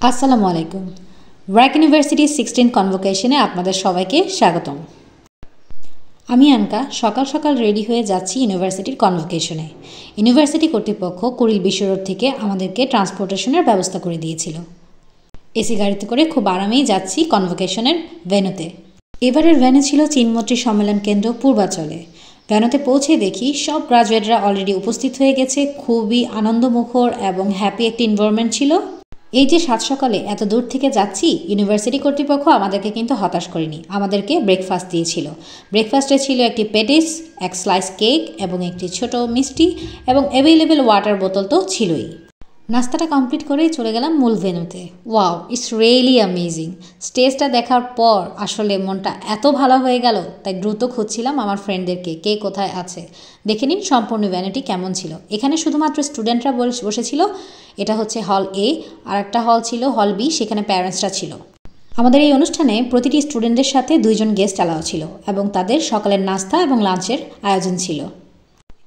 আসসালামু আলাইকুম। ব্র্যাক ইউনিভার্সিটি 16 কনভোকেশনে আপনাদের সবাইকে স্বাগতম। আমি আনকা সকাল সকাল রেডি হয়ে যাচ্ছি ইউনিভার্সিটির কনভোকেশনে। ইউনিভার্সিটি কর্তৃপক্ষ কুড়িল বিশ্ব রোড থেকে আমাদেরকে ট্রান্সপোর্টেশনের ব্যবস্থা করে দিয়েছিল। এসি গাড়িতে করে খুব আরামেই যাচ্ছি কনভোকেশনের ভেন্যুতে। এবারের ভ্যানে ছিল চীনমৈত্রী সম্মেলন কেন্দ্র পূর্বাচলে। ভ্যানুতে পৌঁছে দেখি সব গ্রাজুয়েটরা অলরেডি উপস্থিত হয়ে গেছে। খুবই আনন্দমুখর এবং হ্যাপি একটি এনভায়রনমেন্ট ছিল। এই যে সাত সকালে এত দূর থেকে যাচ্ছি, ইউনিভার্সিটি কর্তৃপক্ষ আমাদেরকে কিন্তু হতাশ করেনি, আমাদেরকে ব্রেকফাস্ট দিয়েছিল। ব্রেকফাস্টে ছিল একটি পেটিস, এক স্লাইস কেক এবং একটি ছোট মিষ্টি এবং অ্যাভেলেবেল ওয়াটার বোতল তো ছিলই। নাস্তাটা কমপ্লিট করেই চলে গেলাম মূল ভেন্যুতে। Wow, it's really amazing. স্টেজটা দেখার পর আসলে মনটা এত ভালো হয়ে গেল, তাই দ্রুত খুঁজছিলাম আমার ফ্রেন্ডদেরকে কে কোথায় আছে। দেখে নিন সম্পূর্ণ ভ্যানুটি কেমন ছিল। এখানে শুধুমাত্র স্টুডেন্টরা বসেছিল। এটা হচ্ছে হল এ, আর একটা হল ছিল হল বি, সেখানে প্যারেন্টসরা ছিল। আমাদের এই অনুষ্ঠানে প্রতিটি স্টুডেন্টদের সাথে 2 জন গেস্ট অ্যালাউ ছিল এবং তাদের সকালের নাস্তা এবং লাঞ্চের আয়োজন ছিল।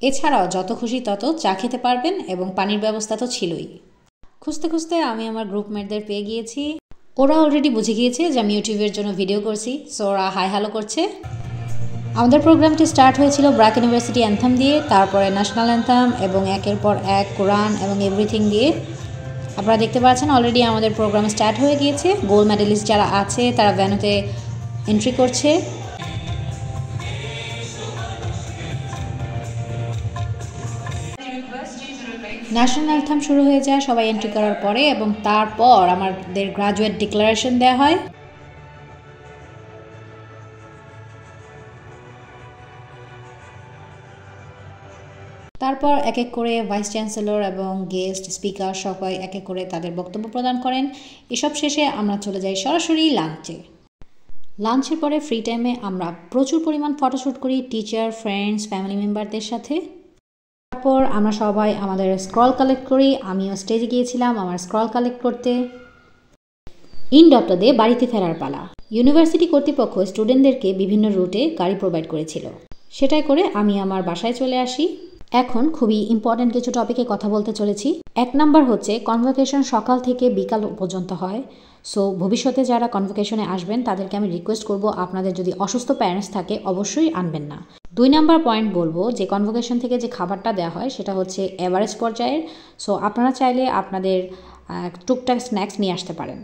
এছাড়াও যত খুশি তত চা খেতে পারবেন এবং পানির ব্যবস্থা তো ছিলই। খুঁজতে খুঁজতে আমি আমার গ্রুপমেটদের পেয়ে গিয়েছি। ওরা অলরেডি বুঝে গিয়েছে যে আমি ইউটিউবের জন্য ভিডিও করছি, সো ওরা হাই হ্যালো করছে। আমাদের প্রোগ্রামটি স্টার্ট হয়েছিল ব্র্যাক ইউনিভার্সিটি অ্যান্থাম দিয়ে, তারপরে ন্যাশনাল অ্যান্থাম এবং একের পর এক কোরআন এবং এভরিথিং দিয়ে। আপনারা দেখতে পাচ্ছেন অলরেডি আমাদের প্রোগ্রাম স্টার্ট হয়ে গিয়েছে। গোল্ড মেডেলিস্ট যারা আছে তারা ভ্যানুতে এন্ট্রি করছে। ন্যাশনাল অ্যান্থাম শুরু হয়ে যায় সবাই এন্ট্রি করার পরে, এবং তারপর আমাদের গ্রাজুয়েট ডিক্লারেশন দেওয়া হয়। তারপর এক এক করে ভাইস চ্যান্সেলর এবং গেস্ট স্পিকার সবাই এক এক করে তাদের বক্তব্য প্রদান করেন। এসব শেষে আমরা চলে যাই সরাসরি লাঞ্চে। লাঞ্চের পরে ফ্রি টাইমে আমরা প্রচুর পরিমাণ ফটোশ্যুট করি টিচার, ফ্রেন্ডস, ফ্যামিলি মেম্বারদের সাথে। তারপর আমরা সবাই আমাদের স্ক্রল কালেক্ট করি। আমিও স্টেজে গিয়েছিলাম আমার স্ক্রল কালেক্ট করতে। ইনডক্টরদের বাড়িতে ফেরার পালা। ইউনিভার্সিটি কর্তৃপক্ষ স্টুডেন্টদেরকে বিভিন্ন রুটে গাড়ি প্রোভাইড করেছিল, সেটাই করে আমি আমার বাসায় চলে আসি। এখন খুবই ইম্পর্ট্যান্ট কিছু টপিকে কথা বলতে চলেছি। 1 নাম্বার হচ্ছে কনভোকেশন সকাল থেকে বিকাল পর্যন্ত হয়। সো ভবিষ্যতে যারা কনভোকেশনে আসবেন তাদেরকে আমি রিকোয়েস্ট করব, আপনাদের যদি অসুস্থ প্যারেন্টস থাকে অবশ্যই আনবেন না। 2 নাম্বার পয়েন্ট বলবো যে কনভোকেশন থেকে যে খাবারটা দেওয়া হয় সেটা হচ্ছে এভারেজ পর্যায়ের। সো আপনারা চাইলে আপনাদের টুকটাক স্ন্যাক্স নিয়ে আসতে পারেন।